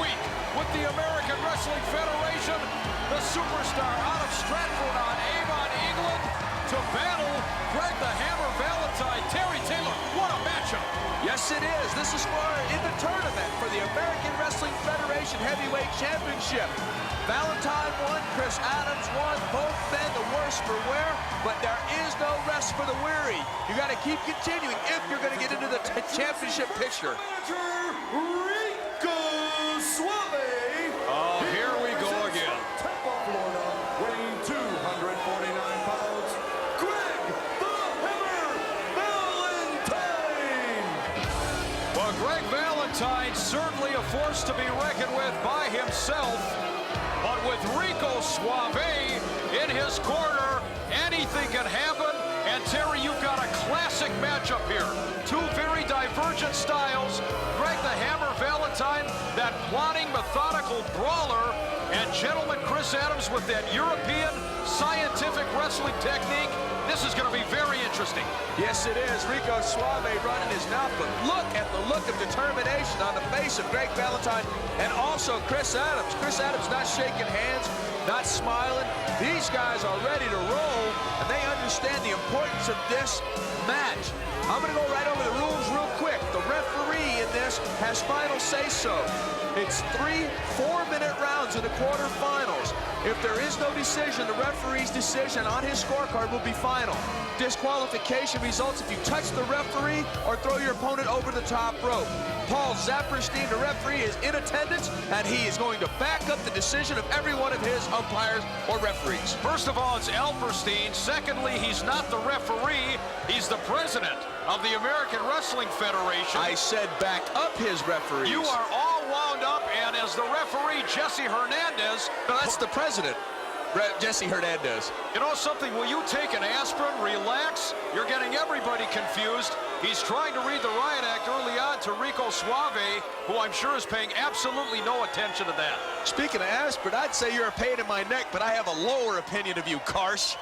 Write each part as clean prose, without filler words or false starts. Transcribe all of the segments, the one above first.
week with the American Wrestling Federation, the superstar out of Stratford-on-Avon, England, to battle Greg the Hammer Valentine. Terry Taylor, what a matchup. Yes, it is. This is for in the tournament for the American Wrestling Federation Heavyweight Championship. Valentine won, Chris Adams won, both men the worse for wear, but there is no rest for the weary. You got to keep continuing if you're going to get into the championship picture. Oh, here we go again. Tampa, Florida, weighing 249 pounds, Greg the Hammer Valentine. Well, Greg Valentine certainly a force to be reckoned with by himself, but with Rico Suave in his corner, anything can happen. And Terry, you've got a classic matchup here. Two very divergent styles. Greg the Hammer Valentine, that plodding, methodical brawler, and gentleman Chris Adams with that European scientific wrestling technique. This is going to be very interesting. Yes, it is. Rico Suave running his mouth, but look at the look of determination on the face of Greg Valentine and also Chris Adams. Chris Adams not shaking hands, not smiling. These guys are ready to roll, and they understand the importance of this match. I'm going to go right over the rules real quick. The referee in this has final say-so. It's 3 4-minute rounds in the quarterfinals. If there is no decision, the referee's decision on his scorecard will be final. Disqualification results if you touch the referee or throw your opponent over the top rope. Paul Zapperstein, the referee, is in attendance, and he is going to back up the decision of every one of his umpires or referees. First of all, it's Alperstein. Secondly, he's not the referee. He's the president of the American Wrestling Federation. I said back up his referees. You are all wound up, and as the referee, Jesse Hernandez. No, that's the president, Jesse Hernandez. You know something? Will you take an aspirin, relax? You're getting everybody confused. He's trying to read the riot act early on to Rico Suave, who I'm sure is paying absolutely no attention to that. Speaking of aspirin, I'd say you're a pain in my neck, but I have a lower opinion of you, Karsh.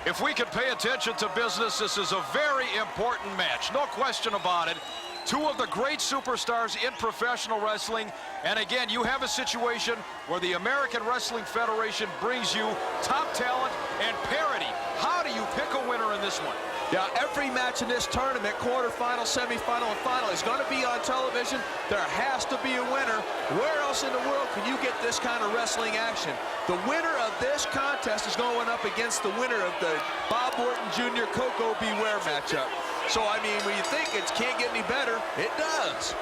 If we can pay attention to business, this is a very important match. No question about it. Two of the great superstars in professional wrestling. And again, you have a situation where the American Wrestling Federation brings you top talent and parity. How do you pick a winner in this one? Yeah, every match in this tournament, quarterfinal, semifinal, and final, is going to be on television. There has to be a winner. Where else in the world can you get this kind of wrestling action? The winner of this contest is going up against the winner of the Bob Orton Jr. Coco Beware matchup. So, I mean, when you think it can't get any better, it does.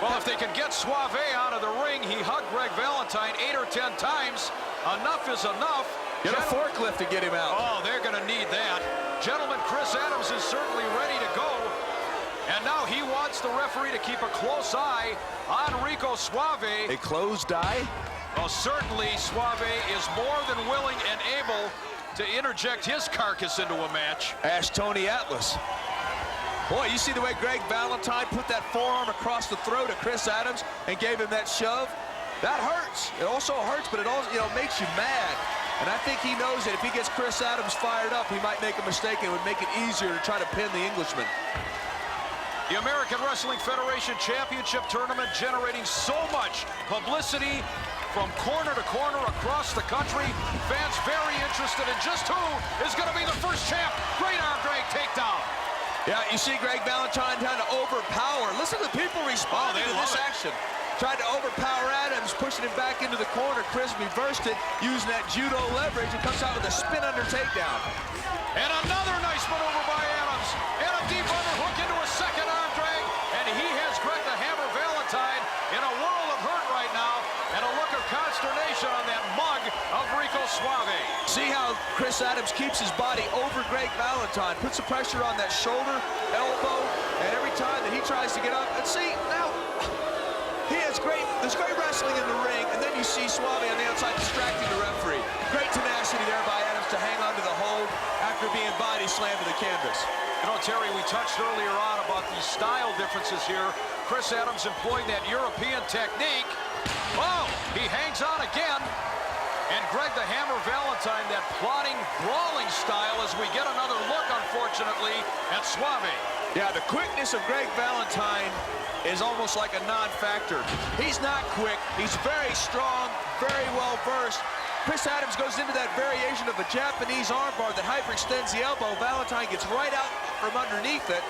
Well, if they can get Suave out of the ring, he hugged Greg Valentine 8 or 10 times. Enough is enough. Get a forklift to get him out. Oh, they're going to need that. Gentlemen, Chris Adams is certainly ready to go. And now he wants the referee to keep a close eye on Rico Suave. A closed eye? Well, certainly Suave is more than willing and able to interject his carcass into a match. Ask Tony Atlas. Boy, you see the way Greg Valentine put that forearm across the throat of Chris Adams and gave him that shove? That hurts. It also hurts, but it also, makes you mad. And I think he knows that if he gets Chris Adams fired up, he might make a mistake and it would make it easier to try to pin the Englishman. The American Wrestling Federation Championship Tournament generating so much publicity from corner to corner across the country. Fans very interested in just who is going to be the first champ. Great arm drag takedown. Yeah, you see Greg Valentine trying to overpower. Listen to the people responding to this action. Tried to overpower Adams, pushing him back into the corner. Chris reversed it, using that judo leverage, and comes out with a spin under takedown. And another nice maneuver by Adams. And a deep underhook into a second arm drag. And he has Greg the Hammer Valentine in a world of hurt right now. And a look of consternation on that mug of Rico Suave. See how Chris Adams keeps his body over Greg Valentine, puts the pressure on that shoulder, elbow, and every time that he tries to get up. And see, now, there's great wrestling in the ring, and then you see Suave on the outside distracting the referee. Great tenacity there by Adams to hang on to the hold after being body slammed to the canvas. You know, Terry, we touched earlier on about the style differences here. Chris Adams employing that European technique. Oh, he hangs on again. And Greg the Hammer Valentine, that plotting, brawling style as we get another look, unfortunately, at Suave. Yeah, the quickness of Greg Valentine is almost like a non-factor. He's not quick. He's very strong, very well-versed. Chris Adams goes into that variation of a Japanese armbar that hyperextends the elbow. Valentine gets right out from underneath it,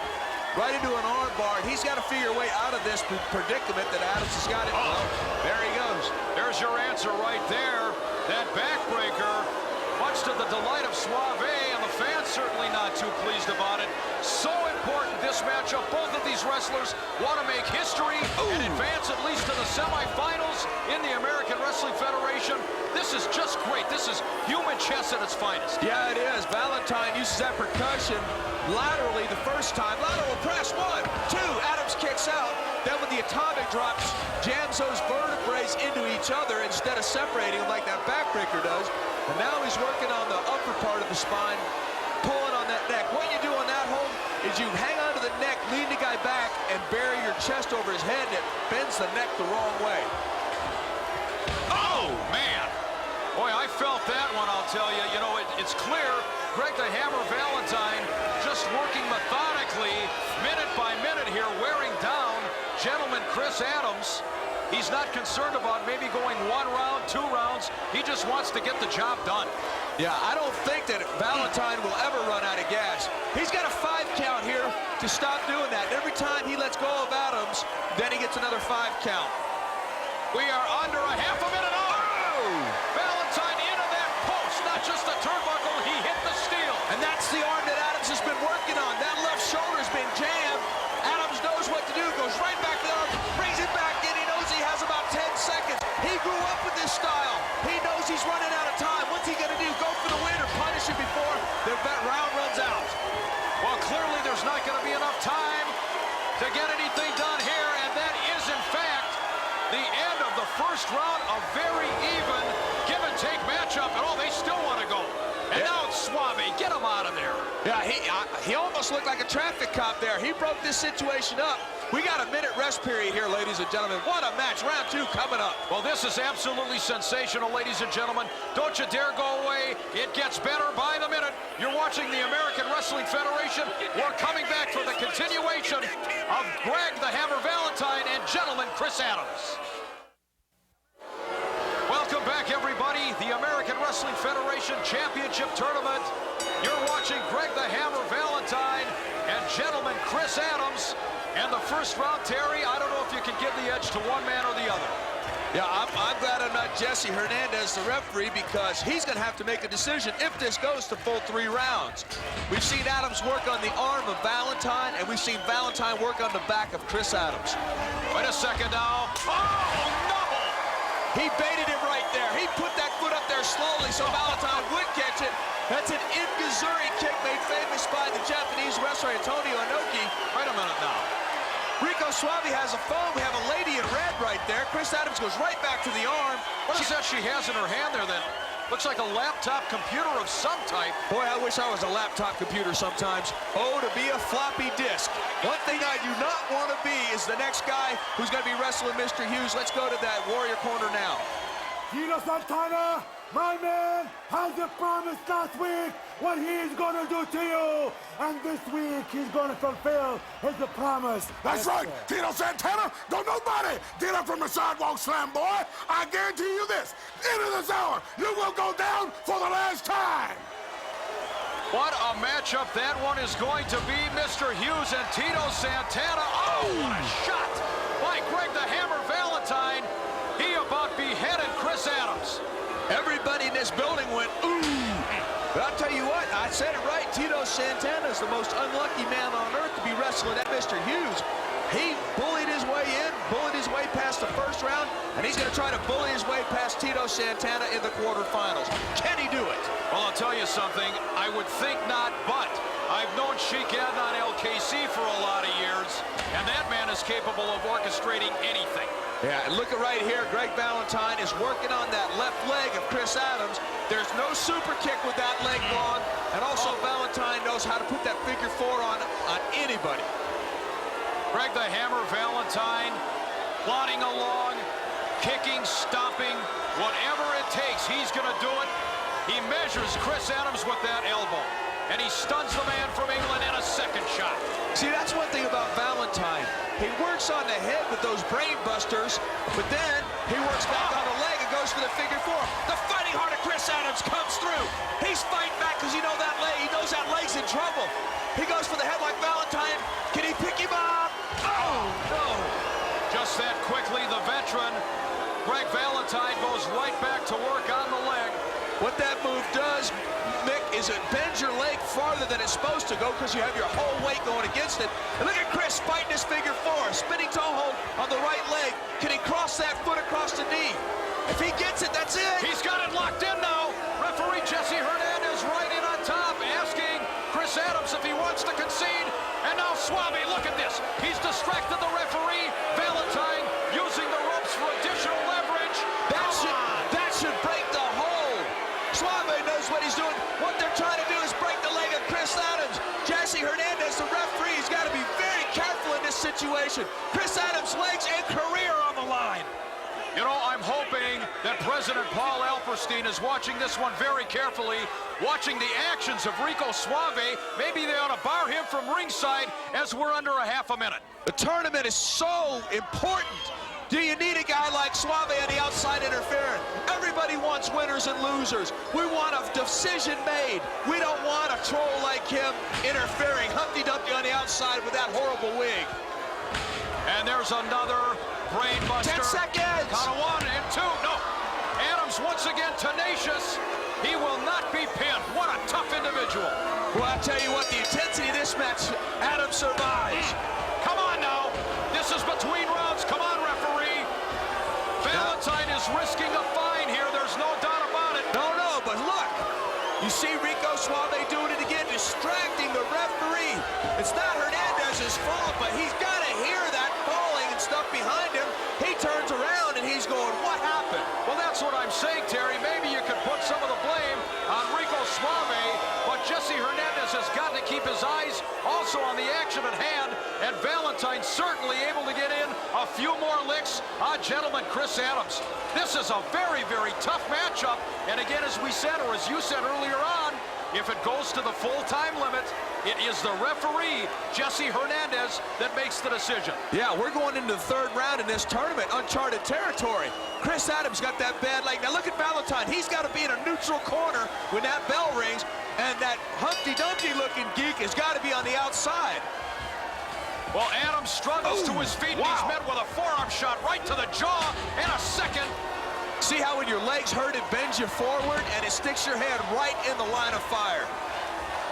right into an armbar. He's got to figure a way out of this predicament that Adams has got it. Oh. Well, there he goes. There's your answer right there. That backbreaker, much to the delight of Suave, and the fans certainly not too pleased about it. So important, this matchup. Both of these wrestlers want to make history and advance at least to the semifinals in the American Wrestling Federation. This is just great. This is human chess at its finest. Yeah, it is. Valentine uses that percussion laterally the first time. Lateral press, 1, 2. Adams kicks out. Then when the atomic drops, jams those vertebrae into each other instead of separating them like that backbreaker does. And now he's working on the upper part of the spine, pulling on that neck. What you do on that hold is you hang onto the neck, lean the guy back, and bury your chest over his head, and it bends the neck the wrong way. Oh, man. Boy, I felt that one, I'll tell you. You know, it's clear Greg the Hammer Valentine just working methodically, minute by minute here, wearing down gentleman Chris Adams. He's not concerned about maybe going 1 round, 2 rounds. He just wants to get the job done. Yeah, I don't think that Valentine will ever run out of gas. He's got a 5 count here to stop doing that. And every time he lets go of Adams, then he gets another 5 count. We are under a half a minute on. Oh! Valentine into that post, not just the turnbuckle, he hit the steel. And that's the arm that Adams has been working on. That left shoulder's been jammed. Adams knows what to do, goes right back to the arm, brings it back in. He knows he has about 10 seconds. He grew up with this style. He knows he's running out of time. What's he gonna do? Go for the win or punish him before the round runs out? Well, clearly there's not gonna be enough time to get anything done here, and that is, in fact, the end of the first round. A very even give-and-take matchup, and they still want to go. And now it's Suave. Get him out of there. Yeah, he almost looked like a traffic cop there. He broke this situation up. We got a minute rest period here, ladies and gentlemen. What a match. Round 2 coming up. Well, this is absolutely sensational, ladies and gentlemen. Don't you dare go away. It gets better by the minute. You're watching the American Wrestling Federation. We're coming back for the continuation of Greg the Hammer Valentine and gentleman Chris Adams. Welcome back, everybody. The American Wrestling Federation Championship Tournament. You're watching Greg the Hammer Valentine and gentleman Chris Adams. And the first round, Terry, I don't know if you can give the edge to one man or the other. Yeah, I'm glad I'm not Jesse Hernandez, the referee, because he's going to have to make a decision if this goes to full 3 rounds. We've seen Adams work on the arm of Valentine, and we've seen Valentine work on the back of Chris Adams. Wait a second now. Oh, no! He baited it right there. He put that foot up there slowly so Valentine would catch it. That's an Ingazuri kick made famous by the Japanese wrestler Antonio Inoki. Wait a minute now. Rico Suave has a phone. We have a lady in red right there. Chris Adams goes right back to the arm. What is that she has in her hand there that looks like a laptop computer of some type? Boy, I wish I was a laptop computer sometimes. Oh, to be a floppy disk. One thing I do not want to be is the next guy who's going to be wrestling Mr. Hughes. Let's go to that Warrior corner now. Tito Santana, my man, has promised last week what he's gonna do to you. And this week, he's gonna fulfill his promise. That's right, Tito Santana. Don't nobody get up from the sidewalk slam, boy. I guarantee you this. End of this hour, you will go down for the last time. What a matchup that one is going to be. Mr. Hughes and Tito Santana. Oh, what a shot by Greg the Hammer Valentine. He about beheaded Chris Adams. Everybody in this building went, ooh. But I'll tell you what, I said it right. Tito Santana is the most unlucky man on earth to be wrestling at Mr. Hughes. He bullied his way in, bullied his way past the first round, and he's going to try to bully his way past Tito Santana in the quarterfinals. Can he do it? Well, I'll tell you something. I would think not, but I've known Sheik Adnan LKC for a lot of years, and that man is capable of orchestrating anything. Yeah, and look at right here. Greg Valentine is working on that left leg of Chris Adams. There's no super kick with that leg long, and also Valentine knows how to put that figure 4 on anybody. Greg the Hammer Valentine plodding along, kicking, stopping, whatever it takes, he's going to He measures Chris Adams with that elbow, and he stuns the man from England in a second shot. See, that's one thing about Valentine. He works on the head with those brain busters, but then he works back on the leg and goes for the figure four. The fighting heart of Chris Adams comes through. He's fighting back because he knows that leg's in trouble. He goes for the head like Valentine. Can he pick him up? Oh, no. Just that quickly, the veteran, Greg Valentine, goes right back to work on the leg. What that move does, Mick, is it bends your leg farther than it's supposed to go because you have your whole weight going against it. And look at Chris fighting his figure four, spinning toe hold on the right leg. Can he cross that foot across the knee? If he gets it, that's it. He's got it locked in now. Referee Jesse Hernandez right in on top, asking Chris Adams if he wants to concede. And now Suave, look at this. He's distracted the referee. Valentine using the ropes for additional leverage. That should break the hold. Suave knows what he's doing. What they're trying to do is break the leg of Chris Adams. Jesse Hernandez, the referee, has got to be very careful in this situation. Chris Adams' legs and career on the line. You know, I'm hoping that President Paul Alperstein is watching this one very carefully, watching the actions of Rico Suave. Maybe they ought to bar him from ringside as we're under a half a minute. The tournament is so important. Do you need a guy like Suave on the outside interfering? Everybody wants winners and losers. We want a decision made. We don't want a troll like him interfering, Humpty Dumpty on the outside with that horrible wig. And there's another brain buster. 10 seconds. Count of 1 and 2. No. Adams once again tenacious. He will not be pinned. What a tough individual. Well, I'll tell you what, the intensity of this match, Adams survives. Come on now. This is between rounds. Come on, referee. Valentine is risking a fine here. There's no doubt about it. No, but look. You see Rico Suave doing it again, distracting the referee. It's not Hernandez's fault, but he's got to hear that falling and stuff behind him. He turns around and he's going, what happened? Well, that's what I'm saying, Terry. Maybe you could put some of the blame on Rico Suave, but Jesse Hernandez has got to keep his eyes also on the action at hand, and Valentine certainly able to get in a few more licks on gentleman Chris Adams. This is a very, very tough matchup, and again, as we said, or as you said earlier on, if it goes to the full time limit, it is the referee, Jesse Hernandez, that makes the decision. Yeah, we're going into the third round in this tournament, uncharted territory. Chris Adams got that bad leg. Now look at Valentine. He's got to be in a neutral corner when that bell rings, and that Humpty Dumpty looking geek has got to be on the outside. Well, Adams struggles to his feet, and he's met with a forearm shot right to the jaw in a second. See how when your legs hurt, it bends you forward, and it sticks your head right in the line of fire.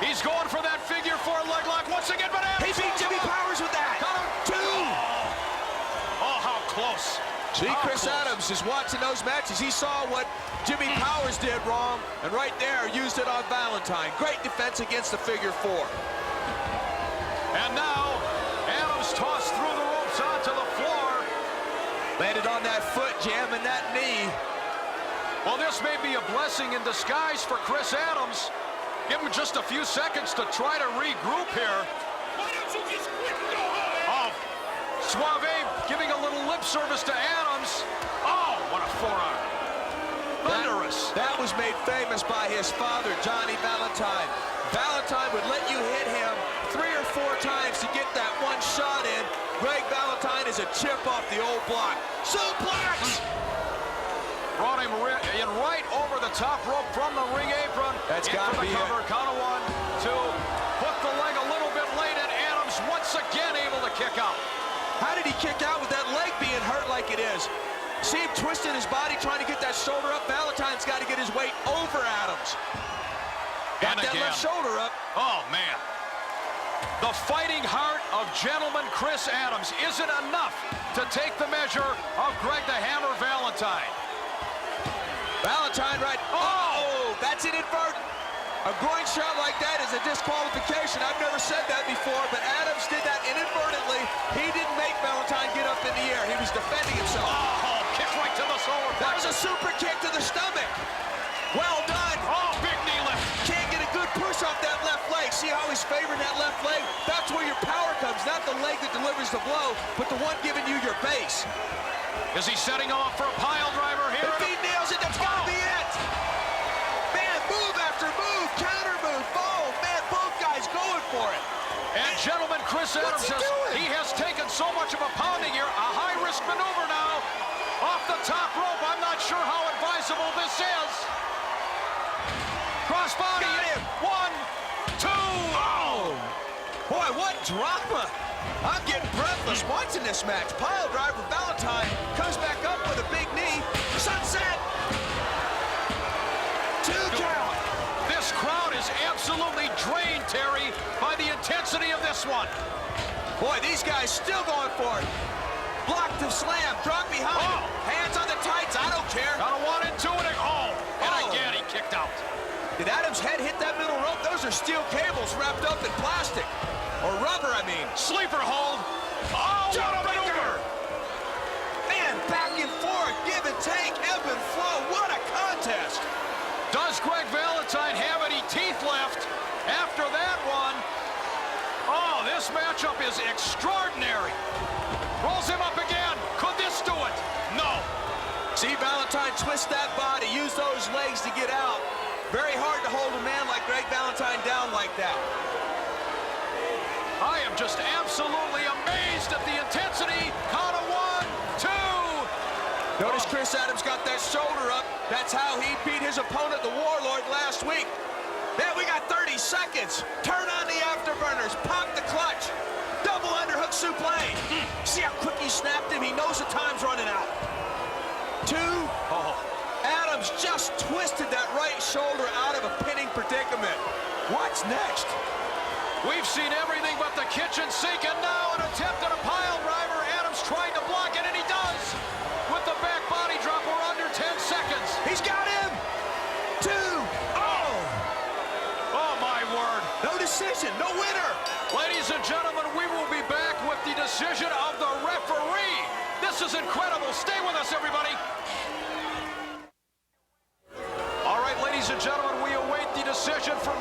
He's going for that figure four leg lock once again, but Adams... He beat Jimmy Powers with that. Two. Oh, how close. See, Chris Adams is watching those matches. He saw what Jimmy Powers did wrong, and right there, used it on Valentine. Great defense against the figure four. And now, Adams tossed through the ropes onto the floor. Landed on that foot, jamming that knee. Well, this may be a blessing in disguise for Chris Adams. Give him just a few seconds to try to regroup here. Oh, Suave giving a little lip service to Adams. Oh, what a forearm. Thunderous. That was made famous by his father, Johnny Valentine. Valentine would let you hit him 3 or 4 times to get that one shot in. Greg Valentine is a chip off the old block. Suplex! Brought him in right over the top rope from the ring apron. That's got to be cover. it. Count of 1, 2. Put the leg a little bit late, and Adams once again able to kick out. How did he kick out with that leg being hurt like it is? See him twisting his body, trying to get that shoulder up. Valentine's got to get his weight over Adams. Got that left shoulder up. Oh, man. The fighting heart of gentleman Chris Adams isn't enough to take the measure of Greg the Hammer Valentine. Valentine right. Oh, that's inadvertent. A groin shot like that is a disqualification. I've never said that before, but Adams did that inadvertently. He didn't make Valentine get up in the air. He was defending himself. Oh, kick right to the solar That plexus. was a super kick to the stomach. Well done. Oh, big knee lift. Can't get a good push off that left leg. See how he's favoring that left leg? That's where your power comes, not the leg that delivers the blow, but the one giving you your base. Is he setting him up for a pile driver here? If he nails it, that's got to be it. Man, Chris Adams has taken so much of a pounding here. A high-risk maneuver now. Off the top rope. I'm not sure how advisable this is. Crossbody. Got him. 1, 2. Oh! Boy, what drama. I'm getting breathless watching this match. Pile driver Valentine comes back up with a big knee. Sunset. 2 count. This crowd is absolutely drained, Terry, by the intensity of this one. Boy, these guys still going for it. Blocked the slam, drop behind. Oh. Hands on the tights, I don't care. Got a 1 and 2 and a and again he kicked out. Did Adams' head hit that middle rope? Those are steel cables wrapped up in plastic. Or rubber, I mean. Sleeper hold. Oh, what a maneuver! Man, back and forth, give and take, ebb and flow. What a contest. Does Greg Valentine have any teeth left after that one? Oh, this matchup is extraordinary. Rolls him up again. Could this do it? No. See Valentine twist that body, use those legs to get out. Very hard to hold a man like Greg Valentine down like that. I am just absolutely amazed at the intensity. Count of 1, 2. Notice Chris Adams got that shoulder up. That's how he beat his opponent, the Warlord, last week. Man, we got 30 seconds. Turn on the afterburners, pop the clutch. Double underhook suplex. See how quick he snapped him? He knows the time's running out. 2. Oh. Adams just twisted that right shoulder out of a pinning predicament. What's next? We've seen everything but the kitchen sink, and now an attempt at a pile driver. Adams trying to block it, and he does. With the back body drop, we're under 10 seconds. He's got him. 2. Oh! Oh, my word. No decision, no winner. Ladies and gentlemen, we will be back with the decision of the referee. This is incredible. Stay with us, everybody. All right, ladies and gentlemen, we await the decision from